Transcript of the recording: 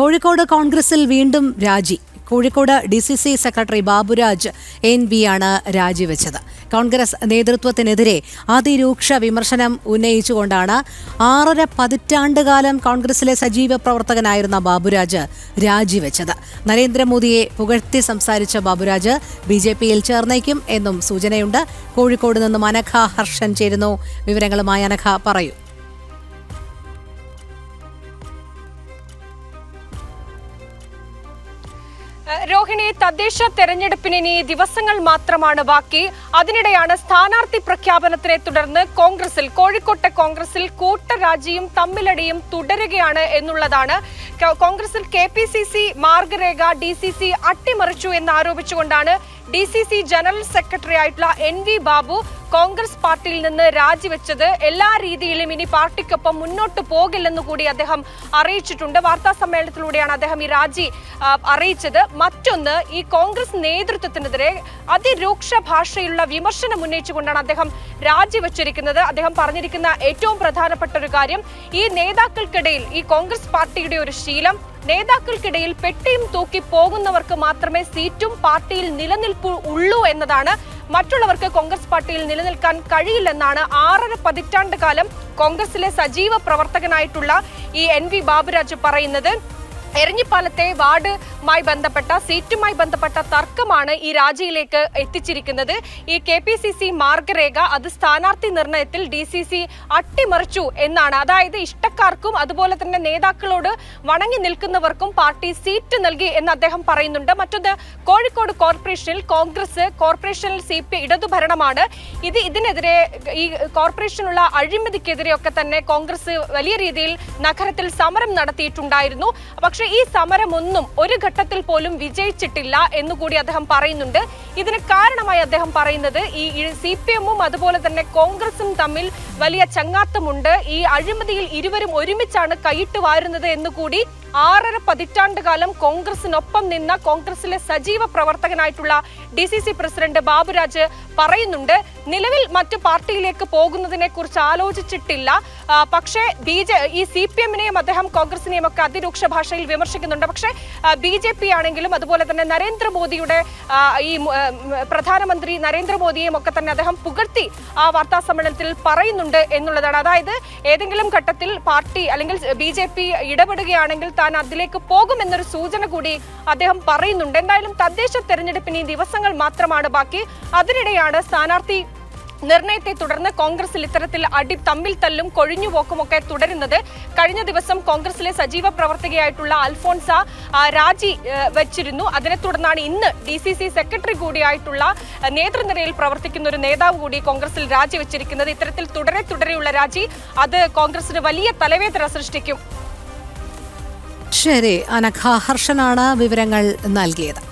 കോഴിക്കോട് കോൺഗ്രസിൽ വീണ്ടും രാജി. Kozhikode DCC secretary Baburaj NV ആണ് രാജിവെച്ചത്. കോൺഗ്രസ് നേതൃത്വത്തിനെതിരെ അതിരൂക്ഷ വിമർശനം ഉന്നയിച്ചുകൊണ്ടാണ് 6.5 പതിറ്റാണ്ടുകാലം കോൺഗ്രസിലെ സജീവ പ്രവർത്തകനായിരുന്ന ബാബുരാജ് രാജിവെച്ചത്. നരേന്ദ്രമോദിയെ പുകഴ്ത്തി സംസാരിച്ച ബാബുരാജ് BJPയിൽ ചേർന്നേക്കും എന്നും സൂചനയുണ്ട്. കോഴിക്കോട് നിന്നും അനഘ ഹർഷൻ ചേരുന്നു. വിവരങ്ങളുമായി അനഘ, പറയൂ. രോഹിണി, തദ്ദേശ തെരഞ്ഞെടുപ്പിന് ഇനി ദിവസങ്ങൾ മാത്രമാണ് ബാക്കി. അതിനിടെയാണ് സ്ഥാനാർത്ഥി പ്രഖ്യാപനത്തിനെ തുടർന്ന് കോഴിക്കോട്ടെ കോൺഗ്രസിൽ കൂട്ടരാജിയും തമ്മിലടിയും തുടരുകയാണ് എന്നുള്ളതാണ്. കോൺഗ്രസിൽ KPCC മാർഗരേഖ DCC അട്ടിമറിച്ചു എന്നാരോപിച്ചുകൊണ്ടാണ് DCC ജനറൽ സെക്രട്ടറി ആയിട്ടുള്ള NV ബാബു കോൺഗ്രസ് പാർട്ടിയിൽ നിന്ന് രാജിവെച്ചത്. എല്ലാ രീതിയിലും ഇനി പാർട്ടിക്കൊപ്പം മുന്നോട്ട് പോകില്ലെന്ന് കൂടി അദ്ദേഹം അറിയിച്ചിട്ടുണ്ട്. വാർത്താ സമ്മേളനത്തിലൂടെയാണ് അദ്ദേഹം ഈ രാജി അറിയിച്ചത്. മറ്റൊന്ന്, ഈ കോൺഗ്രസ് നേതൃത്വത്തിനെതിരെ അതിരൂക്ഷ ഭാഷയിലുള്ള വിമർശനം ഉന്നയിച്ചുകൊണ്ടാണ് അദ്ദേഹം രാജിവെച്ചിരിക്കുന്നത്. അദ്ദേഹം പറഞ്ഞിരിക്കുന്ന ഏറ്റവും പ്രധാനപ്പെട്ട ഒരു കാര്യം, ഈ നേതാക്കൾക്കിടയിൽ, ഈ കോൺഗ്രസ് പാർട്ടിയുടെ ഒരു ശീലം, നേതാക്കൾക്കിടയിൽ പെട്ടിയും തൂക്കി പോകുന്നവർക്ക് മാത്രമേ സീറ്റും പാർട്ടിയിൽ നിലനിൽപ്പ് ഉള്ളൂ എന്നതാണ്. മറ്റുള്ളവർക്ക് കോൺഗ്രസ് പാർട്ടിയിൽ നിലനിൽക്കാൻ കഴിയില്ലെന്നാണ് 6.5 പതിറ്റാണ്ട് കാലം കോൺഗ്രസിലെ സജീവ പ്രവർത്തകനായിട്ടുള്ള ഈ NV ബാബുരാജ് പറയുന്നത്. എരഞ്ഞിപ്പാലത്തെ വാർഡുമായി ബന്ധപ്പെട്ട സീറ്റുമായി ബന്ധപ്പെട്ട തർക്കമാണ് ഈ രാജിയിലേക്ക് എത്തിച്ചിരിക്കുന്നത്. ഈ KPCC മാർഗരേഖ അത് സ്ഥാനാർത്ഥി നിർണയത്തിൽ DCC അട്ടിമറിച്ചു എന്നാണ്. അതായത് ഇഷ്ടക്കാർക്കും അതുപോലെ തന്നെ നേതാക്കളോട് വണങ്ങി നിൽക്കുന്നവർക്കും പാർട്ടി സീറ്റ് നൽകി എന്ന് അദ്ദേഹം പറയുന്നുണ്ട്. മറ്റൊന്ന്, കോഴിക്കോട് കോർപ്പറേഷനിൽ കോർപ്പറേഷനിൽ CPI ഇടതുഭരണമാണ്. ഇതിനെതിരെ, ഈ കോർപ്പറേഷനുള്ള അഴിമതിക്കെതിരെയൊക്കെ തന്നെ കോൺഗ്രസ് വലിയ രീതിയിൽ നഗരത്തിൽ സമരം നടത്തിയിട്ടുണ്ടായിരുന്നു. പക്ഷേ ഈ സമരമൊന്നും ഒരു ഘട്ടത്തിൽ പോലും വിജയിച്ചിട്ടില്ല എന്നുകൂടി അദ്ദേഹം പറയുന്നുണ്ട്. ഇതിന് കാരണമായി അദ്ദേഹം പറയുന്നത്, ഈ CPM-ഉം അതുപോലെ തന്നെ കോൺഗ്രസും തമ്മിൽ വലിയ ചങ്ങാത്തമുണ്ട്. ഈ അഴിമതിയിൽ ഇരുവരും ഒരുമിച്ചാണ് കൈയിട്ട് വാരുന്നത് എന്നുകൂടി 6.5 പതിറ്റാണ്ട് കാലം കോൺഗ്രസിനൊപ്പം നിന്ന കോൺഗ്രസിലെ സജീവ പ്രവർത്തകനായിട്ടുള്ള DCC പ്രസിഡന്റ് ബാബുരാജ് പറയുന്നുണ്ട്. നിലവിൽ മറ്റു പാർട്ടിയിലേക്ക് പോകുന്നതിനെ കുറിച്ച് ആലോചിച്ചിട്ടില്ല. പക്ഷേ ഈ CPM-നെയും അദ്ദേഹം കോൺഗ്രസിനെയും ഒക്കെ അതിരൂക്ഷ ഭാഷയിൽ വിമർശിക്കുന്നുണ്ട്. പക്ഷേ BJP ആണെങ്കിലും അതുപോലെ തന്നെ നരേന്ദ്രമോദിയുടെ ഈ പ്രധാനമന്ത്രി നരേന്ദ്രമോദിയെയും ഒക്കെ തന്നെ അദ്ദേഹം പുകഴ്ത്തി ആ വാർത്താ സമ്മേളനത്തിൽ പറയുന്നുണ്ട് എന്നുള്ളതാണ്. അതായത് ഏതെങ്കിലും ഘട്ടത്തിൽ പാർട്ടി അല്ലെങ്കിൽ BJP ഇടപെടുകയാണെങ്കിൽ താൻ അതിലേക്ക് പോകുമെന്നൊരു സൂചന കൂടി അദ്ദേഹം പറയുന്നുണ്ട്. എന്തായാലും തദ്ദേശ തെരഞ്ഞെടുപ്പിന് ദിവസങ്ങൾ മാത്രമാണ് ബാക്കി. അതിനിടെയാണ് സ്ഥാനാർത്ഥി നിർണയത്തെ തുടർന്ന് കോൺഗ്രസിൽ ഇത്തരത്തിൽ തമ്മിൽ തല്ലും കൊഴിഞ്ഞുപോക്കുമൊക്കെ തുടരുന്നത്. കഴിഞ്ഞ ദിവസം കോൺഗ്രസിലെ സജീവ പ്രവർത്തകയായിട്ടുള്ള അൽഫോൺസ രാജി വെച്ചിരുന്നു. അതിനെ തുടർന്നാണ് ഇന്ന് DCC സെക്രട്ടറി കൂടിയായിട്ടുള്ള നേതൃനിരയിൽ പ്രവർത്തിക്കുന്ന ഒരു നേതാവ് കൂടി കോൺഗ്രസിൽ രാജിവെച്ചിരിക്കുന്നത്. ഇത്തരത്തിൽ തുടരെയുള്ള രാജി അത് കോൺഗ്രസിന് വലിയ തലവേദന സൃഷ്ടിക്കും. ശരി, അനഘ ഹർഷനാണ് വിവരങ്ങൾ നൽകിയത്.